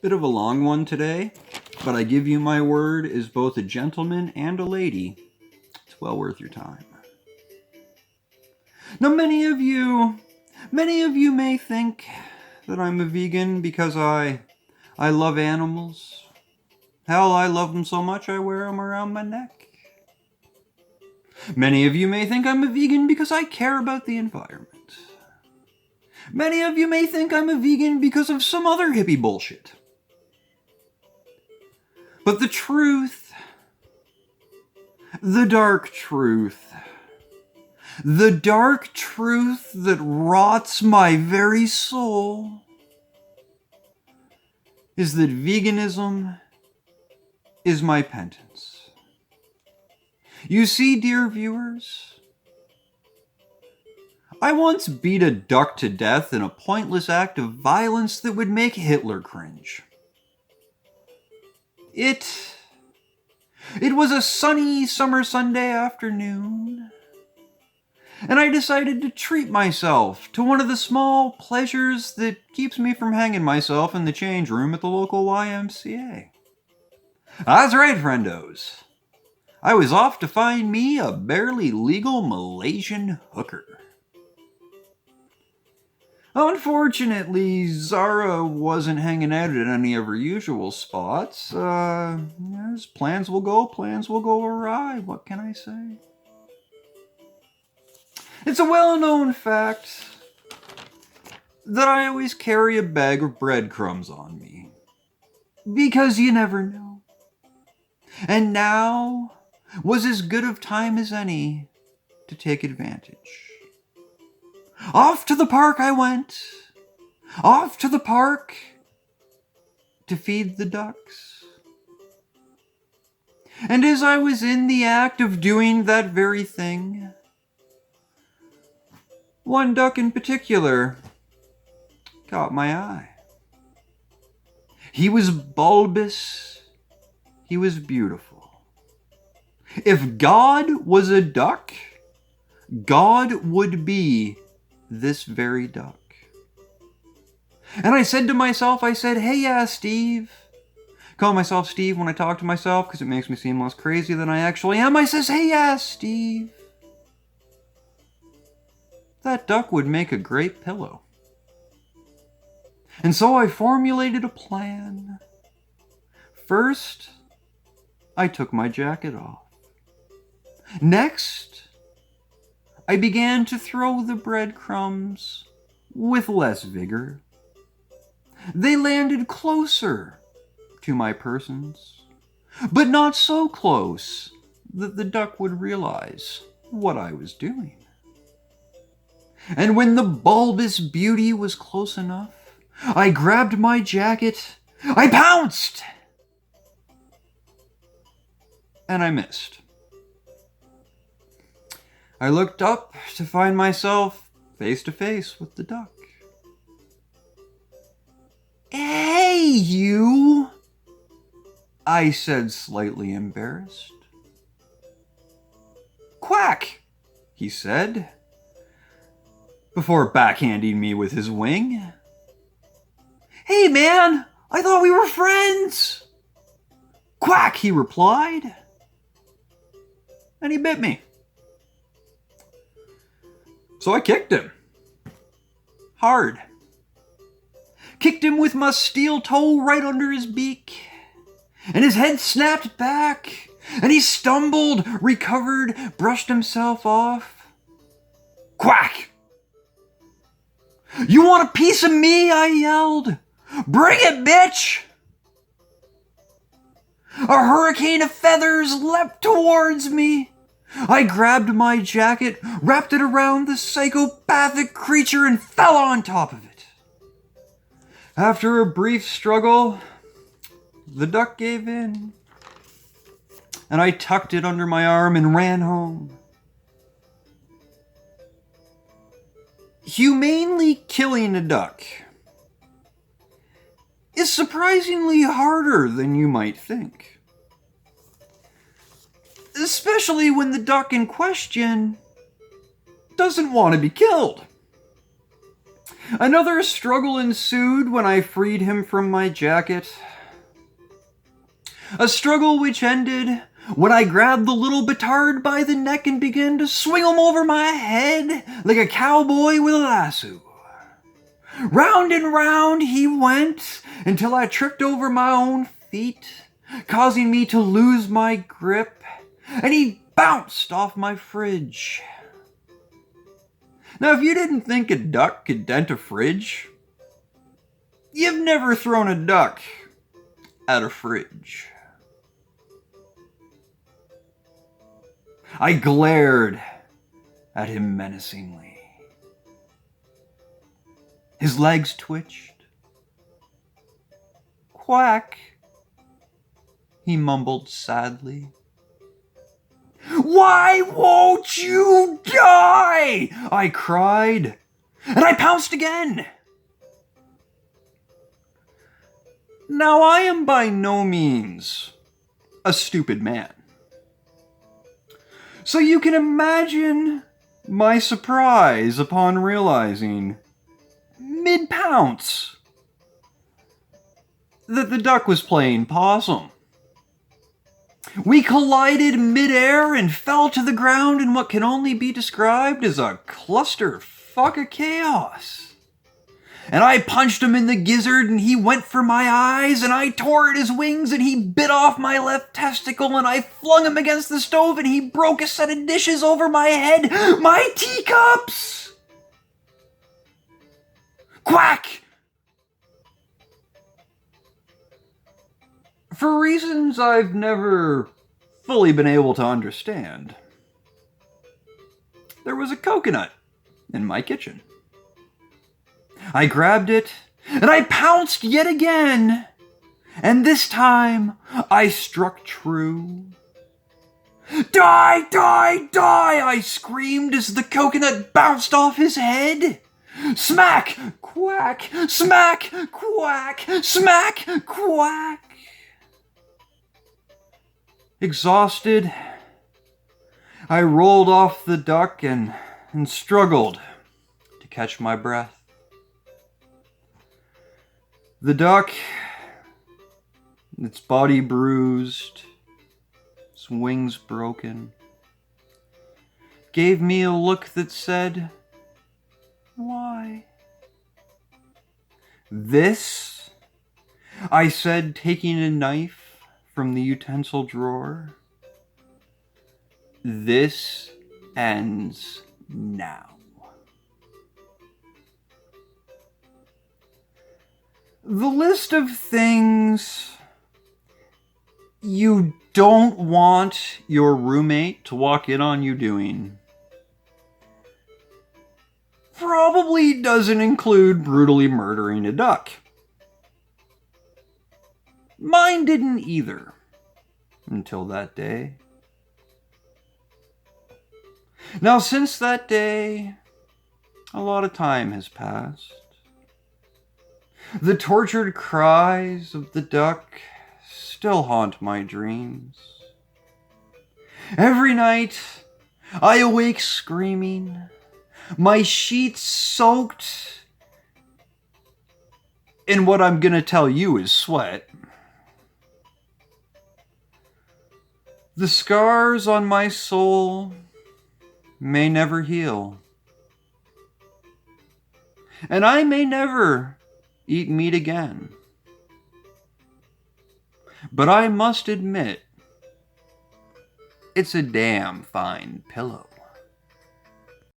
Bit of a long one today, but I give you my word as both a gentleman and a lady. It's well worth your time. Now, many of you may think that I'm a vegan because I love animals. Hell, I love them so much I wear them around my neck. Many of you may think I'm a vegan because I care about the environment. Many of you may think I'm a vegan because of some other hippie bullshit. But the truth, the dark truth that rots my very soul is that veganism is my penance. You see, dear viewers, I once beat a duck to death in a pointless act of violence that would make Hitler cringe. It was a sunny summer Sunday afternoon, and I decided to treat myself to one of the small pleasures that keeps me from hanging myself in the change room at the local YMCA. That's right, friendos. I was off to find me a barely legal Malaysian hooker. Unfortunately, Zara wasn't hanging out at any of her usual spots. As plans will go awry. What can I say? It's a well-known fact that I always carry a bag of breadcrumbs on me. Because you never know. And now was as good of time as any to take advantage. Off to the park I went. Off to the park to feed the ducks. And as I was in the act of doing that very thing, one duck in particular caught my eye. He was bulbous. He was beautiful. If God was a duck, God would be this very duck. And I said to myself, hey, Steve. Call myself Steve when I talk to myself because it makes me seem less crazy than I actually am. I says, hey, Steve. That duck would make a great pillow. And so I formulated a plan. First, I took my jacket off. Next, I began to throw the breadcrumbs with less vigor. They landed closer to my persons, but not so close that the duck would realize what I was doing. And when the bulbous beauty was close enough, I grabbed my jacket, I pounced, and I missed. I looked up to find myself face to face with the duck. Hey, you! I said, slightly embarrassed. Quack, he said, before backhanding me with his wing. Hey, man, I thought we were friends. Quack, he replied. And he bit me. So I kicked him. Hard. Kicked him with my steel toe right under his beak. And his head snapped back. And he stumbled, recovered, brushed himself off. Quack! You want a piece of me? I yelled. Bring it, bitch! A hurricane of feathers leapt towards me. I grabbed my jacket, wrapped it around the psychopathic creature, and fell on top of it. After a brief struggle, the duck gave in, and I tucked it under my arm and ran home. Humanely killing a duck is surprisingly harder than you might think. Especially when the duck in question doesn't want to be killed. Another struggle ensued when I freed him from my jacket. A struggle which ended when I grabbed the little Batard by the neck and began to swing him over my head like a cowboy with a lasso. Round and round he went until I tripped over my own feet, causing me to lose my grip, and he bounced off my fridge. Now, if you didn't think a duck could dent a fridge, you've never thrown a duck at a fridge. I glared at him menacingly. His legs twitched. "Quack," he mumbled sadly. "Why won't you die?" I cried, and I pounced again. Now, I am by no means a stupid man, so you can imagine my surprise upon realizing, mid-pounce, that the duck was playing possum. We collided mid-air and fell to the ground in what can only be described as a clusterfuck of chaos. And I punched him in the gizzard and he went for my eyes, and I tore at his wings and he bit off my left testicle, and I flung him against the stove and he broke a set of dishes over my head. My teacups! Quack! For reasons I've never fully been able to understand, there was a coconut in my kitchen. I grabbed it, and I pounced yet again, and this time I struck true. "Die, die, die!" I screamed as the coconut bounced off his head. Smack! Quack! Smack! Quack! Smack! Quack! Exhausted, I rolled off the duck and struggled to catch my breath. The duck, its body bruised, its wings broken, gave me a look that said, "Why?" "This," I said, taking a knife from the utensil drawer, "this ends now." The list of things you don't want your roommate to walk in on you doing probably doesn't include brutally murdering a duck. Mine didn't either, until that day. Now, since that day, a lot of time has passed. The tortured cries of the duck still haunt my dreams. Every night, I awake screaming, my sheets soaked in what I'm gonna tell you is sweat. The scars on my soul may never heal, and I may never eat meat again. But I must admit, it's a damn fine pillow.